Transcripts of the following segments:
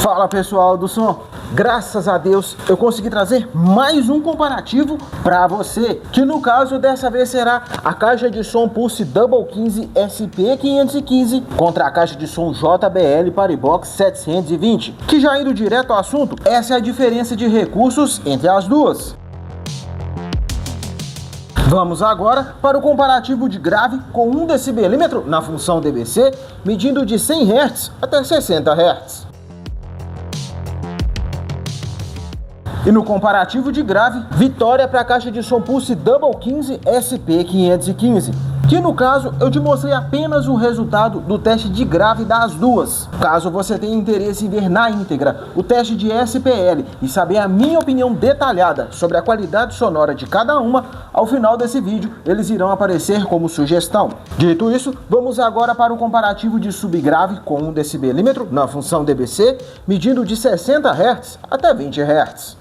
Fala pessoal do som, graças a Deus eu consegui trazer mais um comparativo para você, que no caso dessa vez será a caixa de som Pulse Double 15 SP515 contra a caixa de som JBL Paribox 720, que já indo direto ao assunto, essa é a diferença de recursos entre as duas. Vamos agora para o comparativo de grave com 1 decibelímetro na função DBC, medindo de 100 Hz até 60 Hz. E no comparativo de grave, vitória para a caixa de som Pulse Double 15 SP515, que no caso eu te mostrei apenas o resultado do teste de grave das duas. Caso você tenha interesse em ver na íntegra o teste de SPL e saber a minha opinião detalhada sobre a qualidade sonora de cada uma, ao final desse vídeo eles irão aparecer como sugestão. Dito isso, vamos agora para o comparativo de subgrave com 1 decibelímetro na função DBC, medindo de 60 Hz até 20 Hz.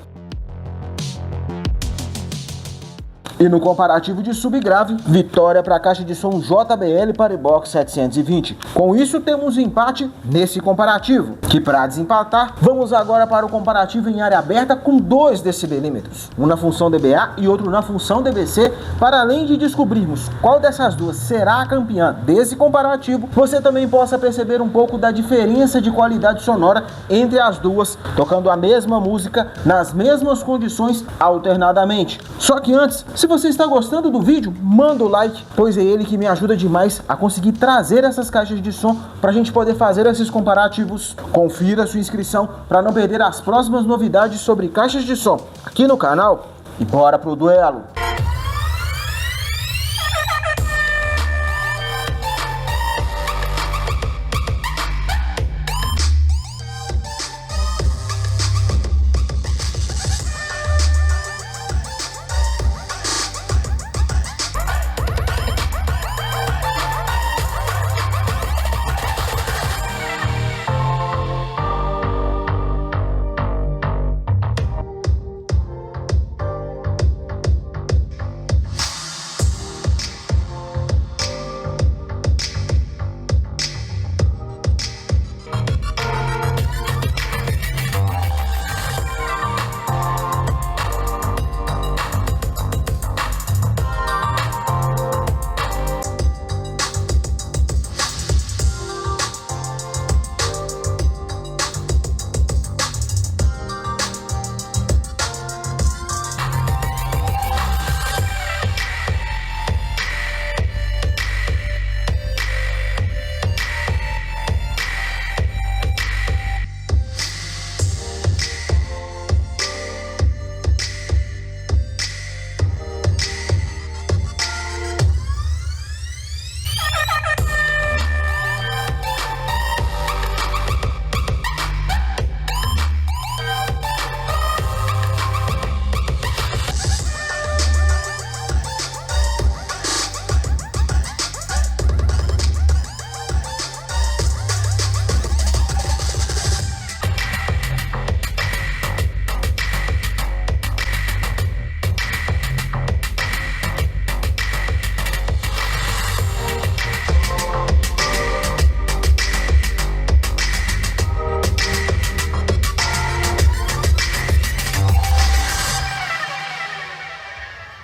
E no comparativo de subgrave, vitória para a caixa de som JBL Paribox 720. Com isso temos empate nesse comparativo, que para desempatar, vamos agora para o comparativo em área aberta com 2 decibelímetros, um na função DBA e outro na função DBC, para além de descobrirmos qual dessas duas será a campeã desse comparativo, você também possa perceber um pouco da diferença de qualidade sonora entre as duas, tocando a mesma música nas mesmas condições alternadamente. Só que antes, se você está gostando do vídeo, manda o like, pois é ele que me ajuda demais a conseguir trazer essas caixas de som para a gente poder fazer esses comparativos. Confira sua inscrição para não perder as próximas novidades sobre caixas de som aqui no canal e bora pro duelo!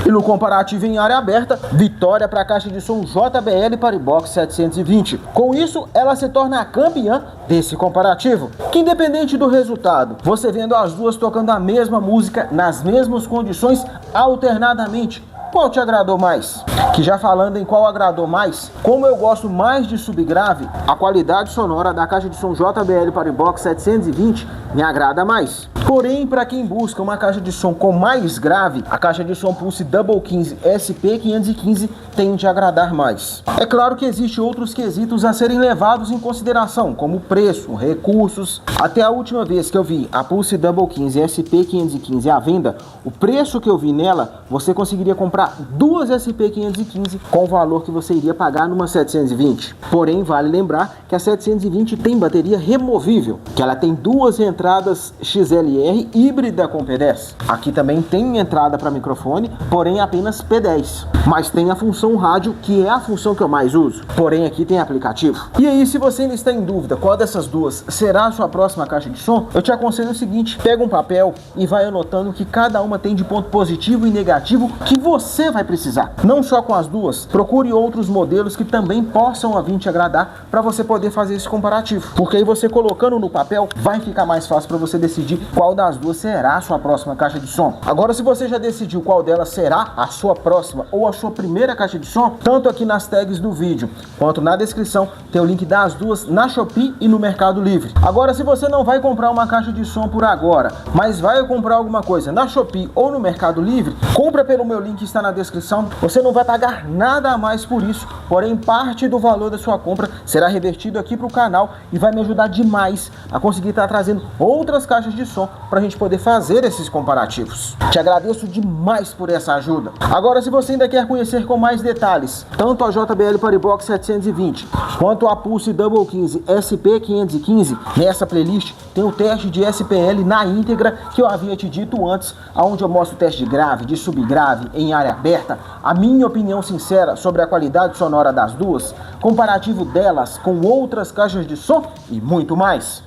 E no comparativo em área aberta, vitória para a caixa de som JBL Paribox 720. Com isso, ela se torna a campeã desse comparativo. Que independente do resultado, você vendo as duas tocando a mesma música nas mesmas condições alternadamente, qual te agradou mais? Que já falando em qual agradou mais, como eu gosto mais de subgrave, a qualidade sonora da caixa de som JBL Paribox 720 me agrada mais. Porém, para quem busca uma caixa de som com mais grave, a caixa de som Pulse Double 15 SP515 tende a agradar mais. É claro que existem outros quesitos a serem levados em consideração, como preço, recursos. Até a última vez que eu vi a Pulse Double 15 SP515 à venda, o preço que eu vi nela, você conseguiria comprar comprar duas SP515 com o valor que você iria pagar numa 720. Porém, vale lembrar que a 720 tem bateria removível, que ela tem duas entradas XLR híbrida com P10. Aqui também tem entrada para microfone, porém apenas P10. Mas tem a função rádio, que é a função que eu mais uso. Porém, aqui tem aplicativo. E aí, se você ainda está em dúvida qual dessas duas será a sua próxima caixa de som, eu te aconselho o seguinte: pega um papel e vai anotando que cada uma tem de ponto positivo e negativo que você vai precisar. Não só com as duas, procure outros modelos que também possam vir te agradar para você poder fazer esse comparativo. Porque aí você colocando no papel vai ficar mais fácil para você decidir qual das duas será a sua próxima caixa de som. Agora, se você já decidiu qual delas será a sua próxima ou a sua primeira caixa de som, tanto aqui nas tags do vídeo quanto na descrição tem o link das duas na Shopee e no Mercado Livre. Agora, se você não vai comprar uma caixa de som por agora, mas vai comprar alguma coisa na Shopee ou no Mercado Livre, compra pelo meu link que está na descrição. Você não vai pagar nada a mais por isso, porém parte do valor da sua compra será revertido aqui para o canal e vai me ajudar demais a conseguir estar trazendo outras caixas de som para a gente poder fazer esses comparativos. Te agradeço demais por essa ajuda. Agora, se você ainda quer conhecer com mais detalhes tanto a JBL Paribox 720 quanto a Pulse Double 15 SP515, nessa playlist tem o teste de SPL na íntegra que eu havia te dito antes, onde eu mostro o teste de grave, de subgrave em área aberta, a minha opinião sincera sobre a qualidade sonora das duas, comparativo delas com outras caixas de som e muito mais.